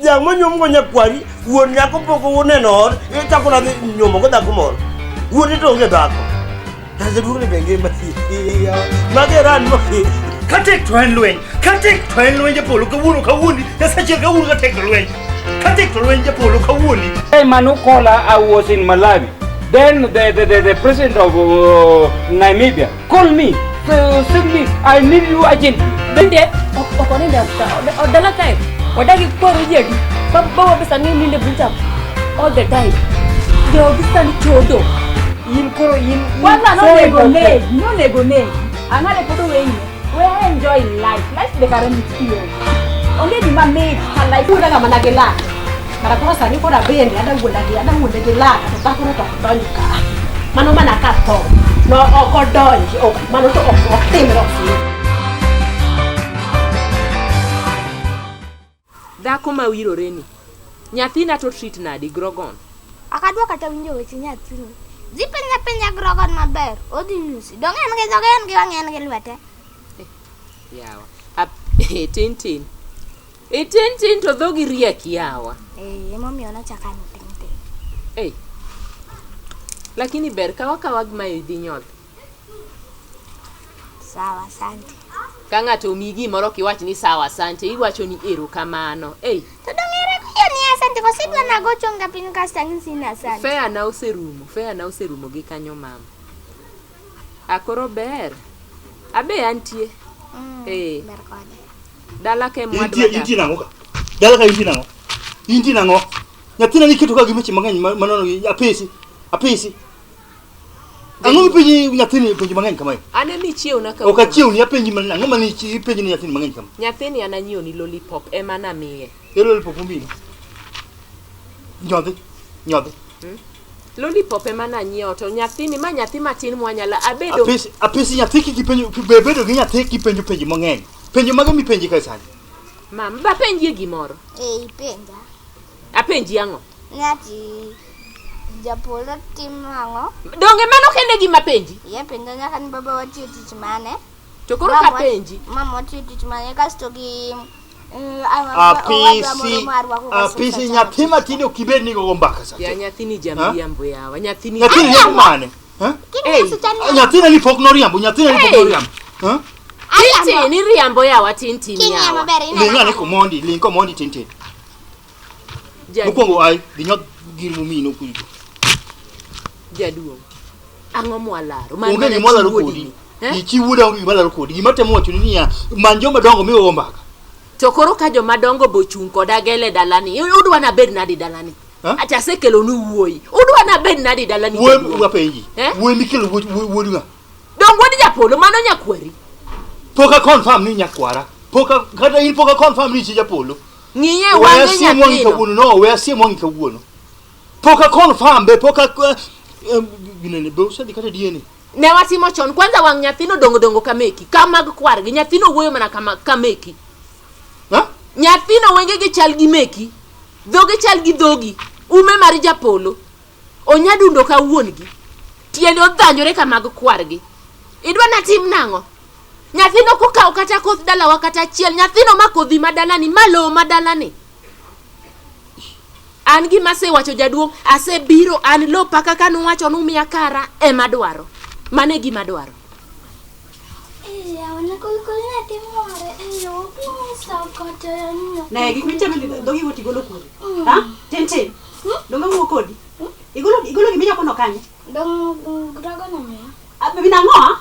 Yang manyom ko nyakwari, won nyako poko wonenor, ita ko na nyomo ko dako mor. Won ito ke dako. Haza dukule benge mati. Mageran mo. Katek twen lwen je polo ka wunu ka wuni. Ya sache ka wunu ka tek lwen. Katek twen je polo ka wuni. Hey Manukola, I was in Malawi. Then the president of Namibia called me. Simply, I need you urgently. Bende, okone da odala kai. Odagi koro yedi. Baba bisa nini bunjam. All the time. Dia bisa ni chodo. In koro in. Wala no nego ne. Angale poto wenye. We enjoy life. Life de karam tiyo. Onge di mame halai kuda kama nagela. Mara kwa sani kwa bende ada wunda gela. Takuna tokutonika. Mano mana kato. No okodonji. Mano to oktemero. Dhako ma wirore ni. Nyathina to treat nadi Grogon. Akadwa kata winjo weche nyathini. Penja Grogon maber. Odhi nyusi. Dong en ge jogen gi wang'en gi lwete. Yawa. Tin. Tin to dhogi riek yawa. Emomiyo nachaka ni tin. Lakini ber kawa gima idhi nyoth. Sawa, asante. Ka ng'ato omiyi gimoro kiwach ni sawa asante, iwacho ni erokamano. To dong ere kuyo ni asante ko sidwa na gocho nga piny kasta ng'isi ni asante. Fea na oserumo gi kanyo mama. Akoro ber. Abe antie. Ber kode. Dala ke mwadwa. Inti nango ka. Dala ka inti nango. Nyathina ni keto ka gimeche mang'eny manono apesi. Ang'o mipenji nyathini penji mang'eny kamae? Ane ni chiew na ka. Ok achiew ni apenji mang'eny. Ang'o mani penji ni nyathini mang'eny kama? Nyathini ananyiew ni lollipop ema na miye. Lollipop mbili. Nyodhi. Lollipop ema na nyiew to nyathini ma nyathi matin mwanyala abedo. Apesi nyathi kipenjo bedo gi nyathi kipenjo penji mang'eny. Penjo mago mipenji kae sani. Mam, ba penji gimoro. Penja. Apenji ang'o? Nyati Japolo timo ang'o? Donge mano kende gima penji? Penja nyaka ni baba watiyo tich mane. To koro ka penji. Mama watiyo tich mane kasto gi apesi nyathi matini okibed ni gogo mbaka sani. Ya nyathini jamriambo yawa. Nyathini riambo mane? Nyathina ni pok noriambo. Tintin ni riambo yawa tintin yawa. Ling'ane komondi tintin. Mokwongo ai ginyot gir mumino kujo. Jaduong. Ang'o mwalaro? Onge ni mwalaro kodi. Ichi wuda onge mwalaro kodi. Gimatemo wacho ni ya manjo madongo migo mbaka. To koro ka joma dongo bochung' koda gele dalani. Udwa na bed nadi dalani. Acha sekelo ni wuoi. Udwa na bed nadi dalani. Wuoi penji. Wuoi mikelo wuoi nga. Dong wuodi Japolo mano nyakwari. Poka confirm ni nyakwara. Kata in poka confirm ni chi Japolo. Ng'iye wange nyathino. We asie mwangi kawuono. Poka confirm be poka ginene be usadi kata diene. Ne watimo chon kwanza wang nyathino dongo kameki. Kamag kwargi nyathino wuoyo mana kameki. Nyathino wenge gi chal gi meki. Dhoge chal gi dhogi. Ume mari Japolo. Onyadundo ka wuongi. Tiende odhanjore kamag kwargi. Idwa na tim nang'o? Nyathino kokao kata koth dala wakata chiel. Nyathino makodhi madalani malo madalani. An gi mase wacho jaduong' ase biro an lo paka kanu wacho numiya kara ema dwaro. Mane gima dwaro. Wana kulkulna timore pinisa kote nyo. Na gik michame dogi wuti golo kuri. Tintin. Donga wuo kodi. Igolo giminya kono kanye. Dong Grogon na miya. Abe binang'o?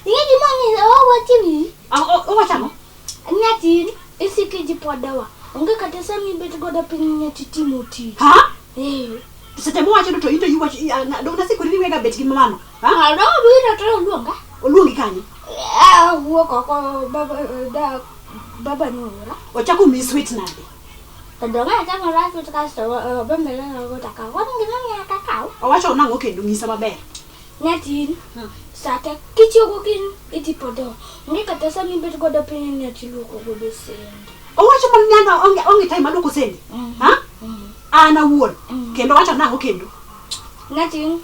Inge jimangi wachini. Wachamo? Nyati isike jipodawa. Onge kata sami bet goda piny nyati timoti. Seche mowacho to into yuwa dong na sikuri wega bet gi mamano. Ado biro to luonga. Oluongi kanye? Wuok oko baba nura. Ochako mi sweet nade. Donga chako rafu kasto bembele go taka. Wani ngima kakao. Owacho nang'o kendo ng'isa maber. Nyati sate kichogo kin itipodo. Onge kata sami bet goda piny nyati luoko go besende. Owacho man nyanda onge time maluoko sende. Ana wuon. Kendo wacho nang'o kendo. Nyati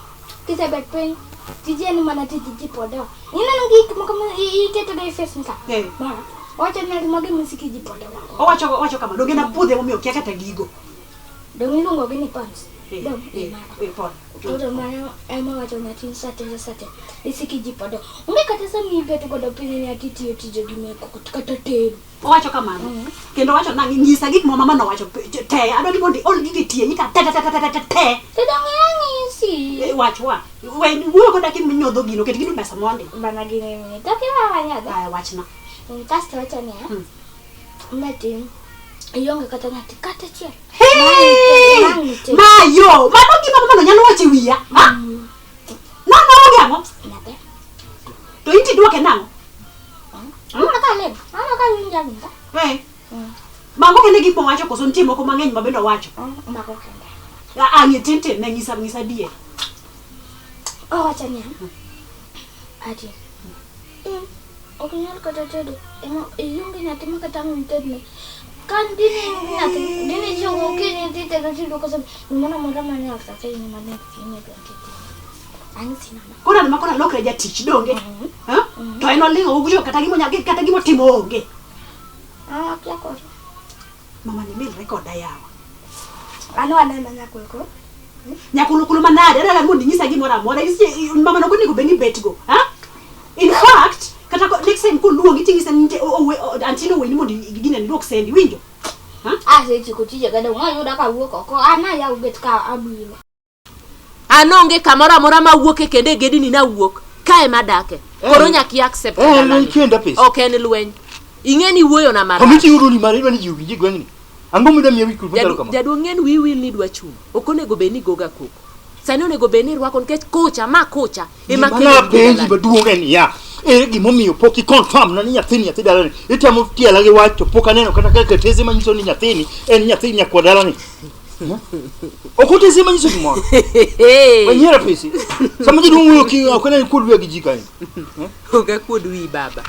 kisebet piny tijeni mana tiji podo. Ina ngi kama iketo dai face nka. Bara. Wacha ni magi musiki jipodo. Owacho kama donge na pudhe momiyo kia kata gigo. Dong iluongo gi ni pants. Dong. Pon. Todo mana ema wacho nyatin sate. Isiki jipodo. Unge kata sami beto godo piny ni atitiyo tije gi meko kata tero. Owacho kamano. Kendo wacho na ngisa gik mo mama no wacho te. Adoni mondi ol gigi tie ika te. Sedang ngisi. Wacho wa. We wuo koda kin nyodho gino ket gino pesa mondi. Bana gini ni. Tapi awanya da. Ay wachna. Kasto wacho ni ya. Natin. Iyonge kata nyati kata chiel. Mayo, mano gima mama no nyalo wache wiya. Ha? Na onge ang'o? Nyabe. To inti duoke nang'o? Ana ka winja winja. Mango kende gik mowacho koso nitie moko mang'eny ma bende owacho. Mago kende. Ang'e tin ne ngisa dier. Wacho ni ati. Okinyal kata tedo. Iyonge nyati makata ng'itedne. Kan dini jogo kini tite gati do kasam mana mane afta kai ni mane ni gati ani sinana kona makona lokre ja tich donge ha to eno lingo ugujo kata gimo timo onge pia ko mama ni mil record yawa ano anana nyakuluko nyakulukulo manade dala ngondi nyisa gimo ra moda isi mama no kuni ko beni betgo ha in fact kata next time ko luongi tingisa nje antino we ni mondi gine ni loksendi winjo sechi kutije gada unayuda ka wuoko ko ana ya ubet ka abilo anonge kamora mora ma wuoke kende gedi ni na wuok kae madake koro nyaki accept okay ni lweny ingeni wuoyo na mara komiti uru ni mari ni jiwi gwengni ango muda mi wikul bundalo kama jadu ngen wi will ni dwa chuno okonego beni goga koko sani onego beni rwako nikech kocha ema kele benji baduongeni ya gimomiyo poki confirm na ni nyathini dalani itamo tiela gi wacho poka neno kata kaka tezi manyiso ni nyathini en nyathini nyakwa dalani okutezi manyiso gimoro wanyera pesi sama jiduongo ki akona kudwe gi jika oga kudwi baba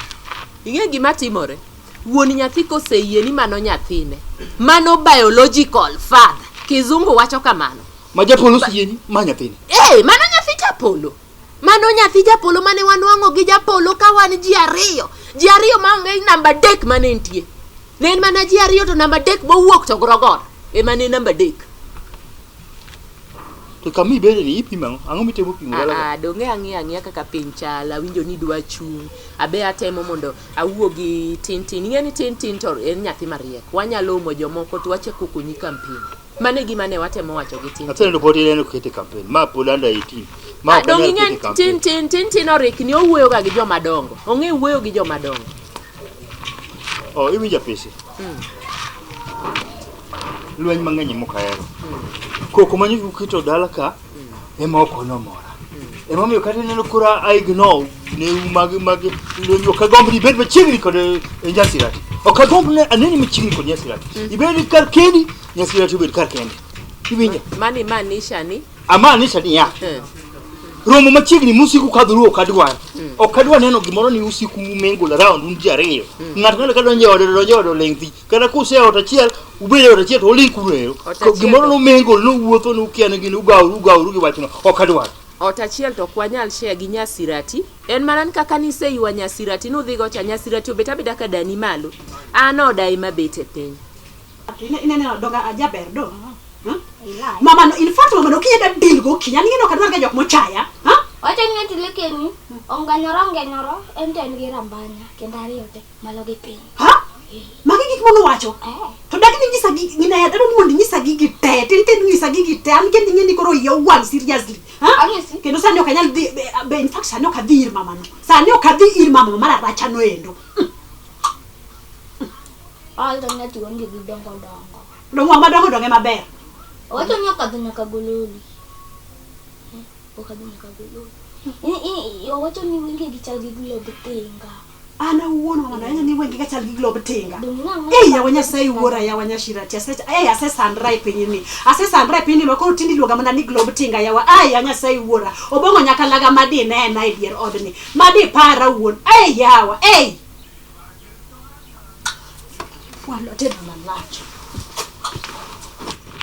inge gima timore wuoni nyathi koseyie ni mano nyathine mano biological father kizungu wacho kamano majapolo sieni ma nyathini mano nyathi japolo mano nyathi japolo mane wanwango gi japolo ka wan ji ariyo maonge namba 3 mane entie ne en mana ji ariyo to namba 3 bowuok to grogor mane namba 3 to kami bede ni ipima ango mitemo pimo dala donge ang'ia kaka piny chala winjo ni dwa chung abe atemo mondo awuogi tin ngeni tin to en nyathi mariek wanyalo mo jomoko to wache kukunyi campaign mane gima ne watemo wacho gi tin atendo poti neno kete campaign ma polanda 18 ma donge ngen tin orikni owuoyo ga gi joma dongo onge wuoyo gi joma dongo iwinja pesi lweny mang'eny mokahero koko manyu kito dala ka ema okono mora ema miyo kata neno kura aigno ne mag lwenyo kagomb ni bed machiegni kod Nyasirati okagomb ne aneni machiegni kod Nyasirati ibed kar kendi Nyasirati ibed kar kendi iwinja mani manisha ni amanisha ni ya romo machiegni musiku kadhuru okadwa neno gimoro ni usiku mengo la round unji ariyo ng'ato ng'ato kadonje odo lengthi kada kuse otachiel ubede otachiel to linkuru gimoro no mengo no wuotho no kiane gini ugauru gi wachno okadwa otachiel to kwanyal share gi Nyasirati en manan kaka ni sei wa Nyasirati no dhigo cha Nyasirati obeta beda ka dani malo anoda ima bete piny ine donga ajaber do mama no in fact mama no kiyeda dilgo kinyani ngeno kadwa ga jok mochaya wacha ngeti lekeni onganyoro enten gi rambanya kendari yote malo gi piny magi gik mono wacho to dagi ni nyisa gik ngina ya dado mondi nyisa gigi te tin nyisa gigi te an kendi ngeni koro yo one seriously angesi kendo sani okanyal be in fact sani okadhir mama no sani okadhir mama mara racha no endo aldo ngati wonge gi dongo donge maber wacha nyaka gololi okadhi nyaka gololi wacha ni wenge gi chal gi globe tenga ana uona mama na ni wenge gi chal gi globe tenga ya wanya sai wora ya wanya Shirati asesandrai pinyni makoro tindi luoga mana ni globe tenga ya anya sai wora obongo nyaka laga madi ne na idier odni madi para wuon yawa walo tena malacho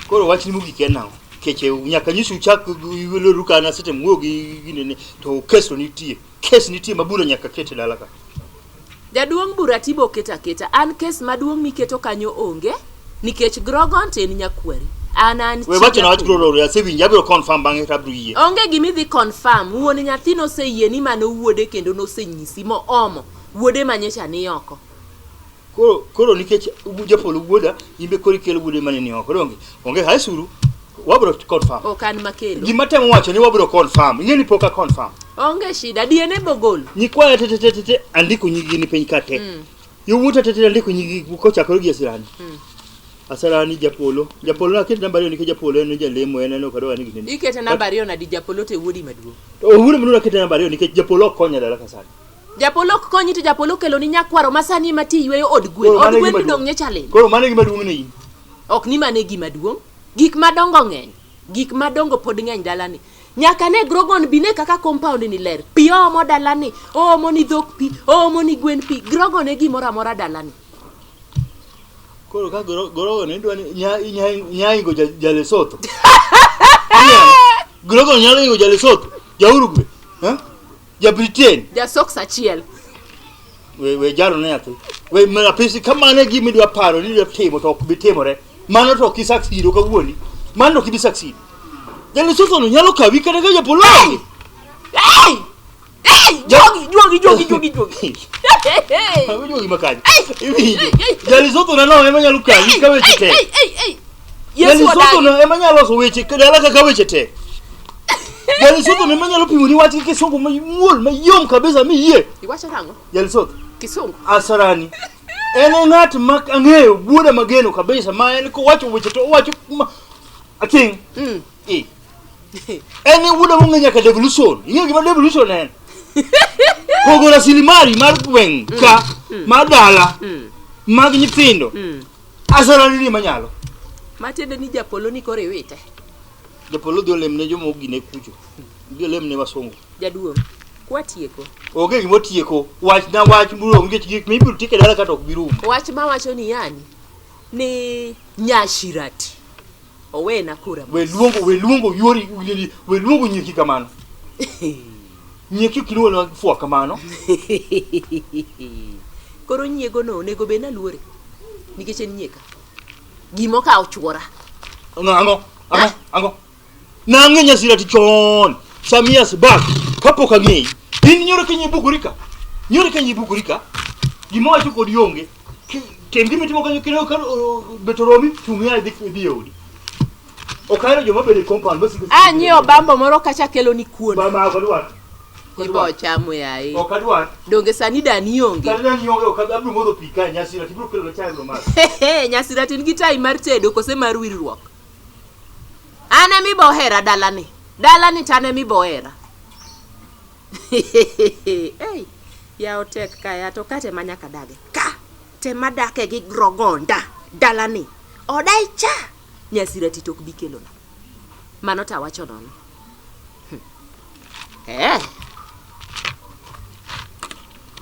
koro wachni mogik en nang'o keche nyaka nyisu chak welo rukana sete muogi ginene to kes nitie mabura nyaka kete dala ka Jaduong' bura tibo keta. An kes maduong' miketo kanyo onge. Nikech Grogon ten nyakwari. An we wacho na wach Grogon ya sebi njabiro confirm bang'e tabru yie. Onge gimi dhi confirm. Wuon nyathino se yie ni mano wuode kendo no se nyisi mo omo. Wuode manyecha ni oko. Koro nikech Japolo wuoda imbe kori kelo wuode mane ni oko. Onge haisuru. Wabro confirm. Okan makelo. Gima temo wacho ni wabro confirm. Ingeni poka confirm. Onge shida DNA bogol. Nyikwa tete andiko nyigi ni piny kate. Yo wuota tete andiko nyigi ko chakoro gi asirani. Asirani Japolo na kete namba 2 nikech Japolo en jalemo en no kado ani gini. Ikete namba 2 na di Japolo te wuodi maduong. Wuodi mno kete namba 2 nikech Japolo konya dala kasani. Japolo konyi to Japolo kelo ni nyakwaro masani mati yweyo od gwen. Od gwen dong nyecha lel. Koro mane gima duong' ni. Ok ni mane gima duong'. Gik madongo ng'eny. Gik madongo pod ng'eny dalani. Nyaka ne Grogon bine kaka compound ni ler. Pi omo dalani. Omo ni dhok pi. Omo ni gwen pi. Grogon e gimoro amora dalani. Koro ka Grogon ne dwani nyaingo Lesotho. Grogon nyaingo Lesotho. Ja Uruguay. Ja Britain. Ja Sox achiel. We jaro ne ati. We mera pesi kama ne gimi dwa paro ni dwa timo to ok bi timore. Mano to kisaksido ka wuoni. Mano ki bi saksido. Lesotho no nyalo kawi kata ka Japolo. Hey! Jogi. Jogi makani. Lesotho no ema nyalo kawi ka weche te. Lesotho no ema nyalo so weche dala ka weche te. Lesotho no ema nyalo pimo ni wach kisungu mayuol mayom kabisa mi yie. Iwacho rango? Lesotho. Kisungu. Asarani. En ng'at mak ang'eyo buoda mageno kabisa ma en ko wacho weche to wacho ating. En wuoda mong'e nyaka devolution. Ing'e gima devolution en? Pogo rasilimali mar gweng' ka mar dala mag nyithindo. Asarani ni manyalo. Matende ni Japolo ni kore wite. Japolo dhi olemne jomo gine kucho. Dhi olemne wasungu. Jaduong'. Kwatieko. Oge gimo tieko. Wach buro ngech gik mibiro tike dala kata ok birum. Wach ma wacho ni yani ni Nyashirati. Owena kura. We luongo yori we luongo nyiki kamano. Nyiki kiluo na fuwa kamano. Koro nyiego no nego bena luore. Nikech en nyieka. Gimo ka ochuora. Ango. Nange Nyashirati chon. Samias back. Kapok ang'eyi. In nyoro kenyi bugurika. Gimo wacho kod yonge. Kendi mitimo kanyo kino betoromi chung'ya dhi yodi. Okairo joma bede compound basi. Nyio bambo moro kacha kelo ni kuon. Mama akadwa. Ibo chamo yae. Okadwa. Donge sani dani yonge. Okadwa modho pi ka Nyashirati biro kelo chai no mas. Nyashirati nigi tai mar tedo kose mar wirruok. Ane mi bohera dalani. Dalani tane mi bohera. Hey, ya otek kaya to kate manyaka dage. Ka te madake gi Grogonda dalani. Odai cha. Nyashirati tok bikelo na. Mano ta wacho nono.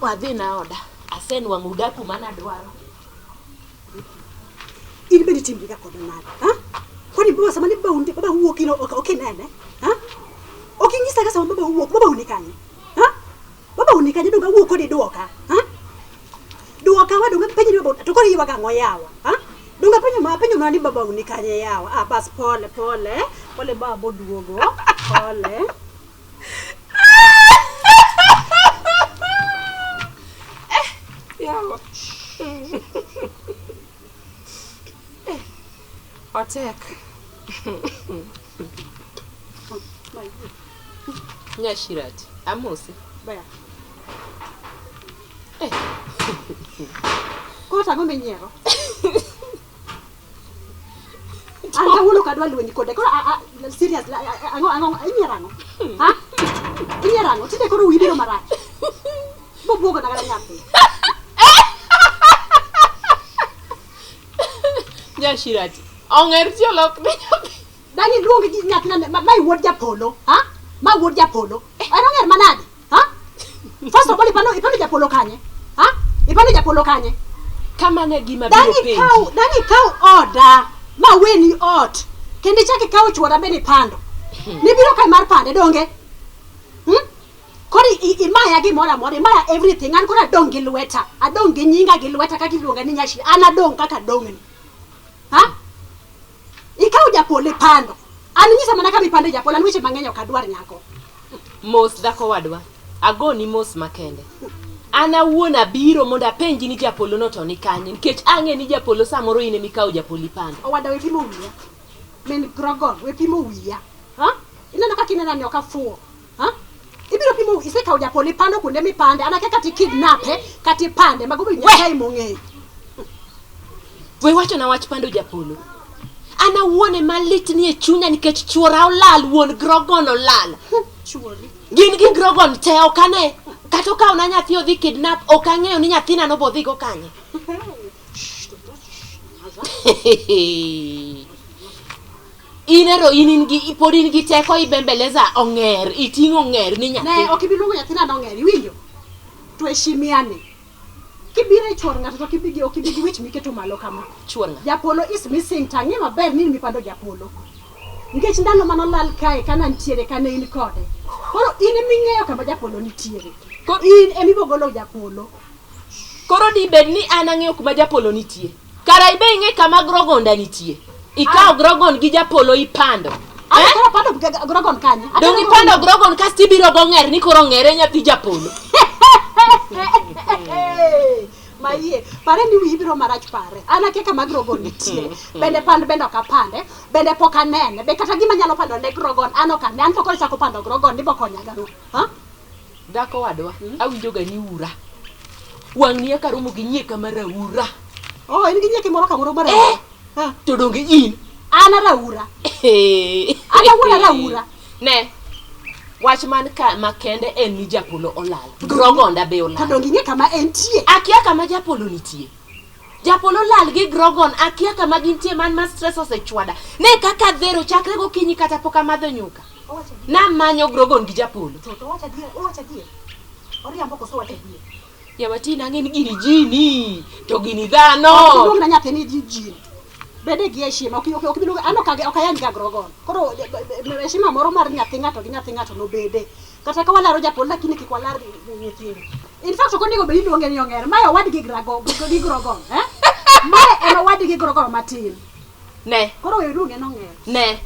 Wadhi na oda. Asen wanguda kumana dwaro. In bedi timbi ka kod nade. Kwani baba sama ni baba wuok ino okay nene. Okinyisa ka sama baba wuok baba unikanye. Baba unikanye donga wuok kodi duoka. Duoka wa donga penyi baba to kodi yiwaga ngoyawa. Donga penyo mani baba unikanye yawa. Bas pole baba duogo. Pole. Yawa. Otek. Nyashirati. Amosi. Baya. Kota ngombe nyero. Anga wulo kadwa lwenyi kode. Koro serious ango inyerango. Inyerango tinde koro wibiro marach. Bobuogo na gara nyathi. Nyashirati. Onger tiolok ne nyathi. Dani luongi gi nyathi na mai wuod Japolo, Ma wuod Japolo. Ai onger manade, First of all ipano Japolo kanye, Ipano Japolo kanye. Kama ne gima biro penji. Dani kau oda. Ma weni ot. Kendi chake kau chuora beni pando. Ni biro kai mar pande donge. Kori imaya gi mora mora imaya everything an kora dong gi lweta. Adong gi nyinga gi lweta kaka iluonga ni nyashi. An adong kaka dong ni. Ha? Ikaw Japolo pando. An nyisa mana ka mipande Japolo an weche mang'eny ok adwar nyako. Mos dhako wadwa. Agoni mos makende. Ana wuona biro mondo apenji ni Japolo no to ni kanye nikech ang'e ni Japolo samoro ine mikaw Japolo pando. Owada we pimo wiya. Men grogon we pimo wiya. Ha? Ineno kaka inena ni okafuo. Ha? Ibiro pimo isekaw Japolo pando kunde mipande ana kaka ti kidnape kati pande magobo nyaka mong'e. We wacho na wach pando Japolo. Ana wuone malit ni e chunya nikech chuora olal wuon grogon olal. Chuori. Gin gi grogon te okane. Kato ka una nyathi odhi kidnap okang'eyo ni nyathina no bodhi go kanye. Inero iningi ipodin gi teko ibembeleza onger itingo onger ni nyathi. Ne okibiluongo nyathina no onger winjo. Tuheshimiane. Kibire chuor ng'ato to okibigi wich miketo malo kama. Chuor ng'ato. Japolo is missing tangi maber ni mipando Japolo. Nikech ndalo manolal kae kana ntiere kana in kode. Koro in ming'eyo kama Japolo nitiere. Koro in emibogolo Japolo. Koro di bed ni an ang'eyo kuma Japolo nitie. Kara ibe ing'e kama grogonda nitie. Ikaw grogon gi Japolo ipando. Kara pando grogon kanye. Dong ipando grogon kasti biro go ng'er ni koro ng'ere nyathi Japolo. Maie, pare ni wibiro marach pare. Ana ke kama grogon nitie. Bende pand bende okapande, bende poka nene. Be kata gima nyalo pando ne grogon ano kan. An pokore chako pando grogon ni bokonya garo. Ha? Dhako wadwa, awinjo ga ni ura. Wang'ni akaromo gi nyieka maraura. Oh, in gi nyieka moro kamoro maraura. Ha, to donge in? Ana raura. Ana wuona raura. Ne. Wach man ka makende en ni Japolo olal. Grogonda be olal. To donge ing'e kama entie. Akia kama Japolo nitie. Japolo lal gi grogon akia kama gintie man ma stress osechwada. Ne kaka dhero chakre gokinyi kata poka madho nyuka. Na manyo grogon gi Japolo. To wacha die. Oriambo koso wacha die. Yawati nang'eni gini jini. To gini dhano. Okilung na nyathi ni jini. Bede gi heshima. Okibiluongo ano kage okayang ga grogon. Koro heshima moro mar nyathi ng'ato gi nyathi ng'ato no bede. Kata ka walaro Japolo lakini kik walar nyithindo. In fact okonego be iluonge ni ong'er. Mae owad gi grogon, Mae en owad gi grogon matin. Ne. Koro iluonge no ong'er. Ne.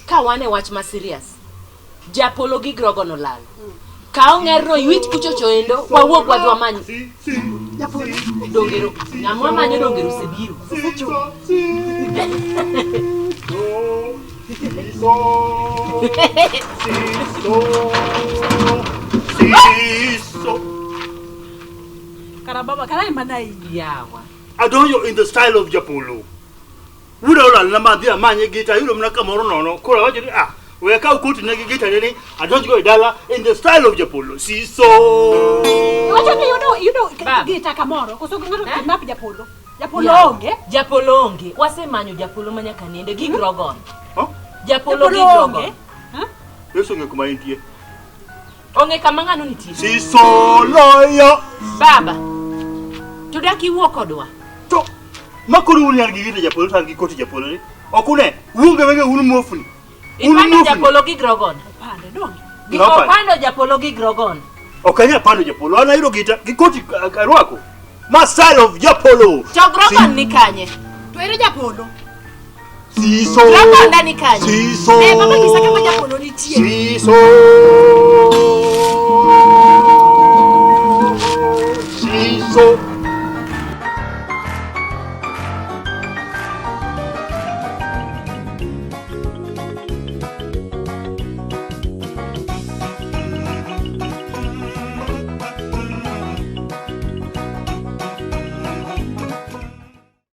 Ka wane wach ma serious. Japolo gi grogon olal. Ka ong'er no iwit kuchocho endo wawuok wadwa manyo. Japolo. Dongero. Ng'amwa manyo dongero sebiro. Karababa kana manai. Yawa. Adonjo in the style of Japolo. Wudola na madhia manye gita yulo mnaka moro nono. Kora waje we ka ukuti na gita nini adonjo idala in the style of Japolo. Siso. Wacha you know gita kamoro. Koso ng'ato kidnap Japolo. Japolo onge. Wasemanyo Japolo manyaka nende gi grogon. Japolo gi grogon. Yeso nge kuma intie. Onge kama ng'ano nitie. Siso loyo. Baba. Tudaki wuok kodwa. To makuru uni argi gita Japolo tan gi koti Japolo ni. Okune unge wege unu mofuni. Ipando Japolo gi grogon. Pande donge. Gipando Japolo gi grogon. Okanya pando Japolo ana iro gita gi koti karwako. My style of Japolo. To grogon ni kanye. To ere Japolo. Siso. Grogon ndani kanye. Siso. Baba kisa kama Japolo nitie. Siso. Siso.